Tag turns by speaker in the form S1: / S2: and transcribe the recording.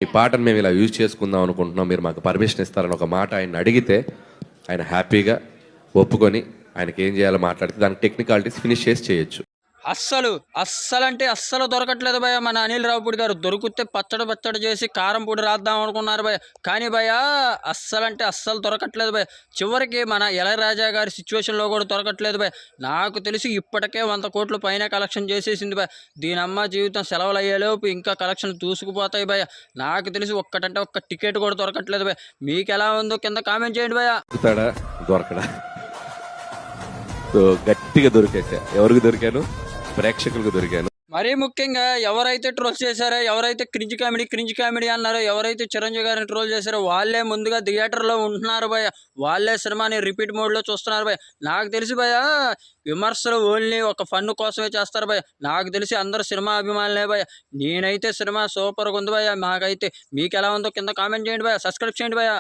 S1: ఈ పాటను మేము ఇలా యూజ్ చేసుకుందాం అనుకుంటున్నాం, మీరు మాకు పర్మిషన్ ఇస్తారని ఒక మాట ఆయన అడిగితే ఆయన హ్యాపీగా ఒప్పుకొని ఆయనకి ఏం చేయాలో మాట్లాడితే దానికి టెక్నికాలిటీస్ ఫినిష్ చేసి చేయొచ్చు.
S2: అస్సలంటే అస్సలు దొరకట్లేదు భయ్య. మన అనిల్ రావుపూడి గారు దొరికితే పచ్చడి చేసి కారం పొడి రాద్దాం అనుకున్నారు భయ్య. కానీ భయ్య అస్సలంటే అస్సలు దొరకట్లేదు భయ్య. చివరికి మన ఇళయరాజా గారి సిచ్యువేషన్లో కూడా దొరకట్లేదు భయ్య. నాకు తెలిసి ఇప్పటికే 100 కోట్ల పైన కలెక్షన్ చేసేసింది భయ్య. దీనమ్మ జీవితం సెలవులు అయ్యేలోపు ఇంకా కలెక్షన్ దూసుకుపోతాయి భయ్య. నాకు తెలిసి ఒక్క టికెట్ కూడా దొరకట్లేదు భయ్య. మీకు ఎలా ఉందో కింద కామెంట్ చేయండి భయ్య.
S1: దొరకడా సో గట్టిగా దొరికేసా. ఎవరికి దొరికాను? ప్రేక్షకులకు దొరికాను.
S2: మరీ ముఖ్యంగా ఎవరైతే ట్రోల్ చేశారో, ఎవరైతే క్రింజ్ కామెడీ అన్నారో, ఎవరైతే చిరంజీవి గారిని ట్రోల్ చేశారో వాళ్ళే ముందుగా థియేటర్లో ఉంటున్నారు భయ. వాళ్ళే సినిమాని రిపీట్ మోడ్లో చూస్తున్నారు భయ. నాకు తెలిసి భయ విమర్శలు ఓన్లీ ఒక ఫన్ కోసమే చేస్తారు భయ. నాకు తెలిసి అందరూ సినిమా అభిమానులే భయ. నేనైతే సినిమా సూపర్గా ఉంది భయ. నాకైతే మీకు ఎలా ఉందో కింద కామెంట్ చేయండి భయ. సబ్స్క్రైబ్ చేయండి భయ.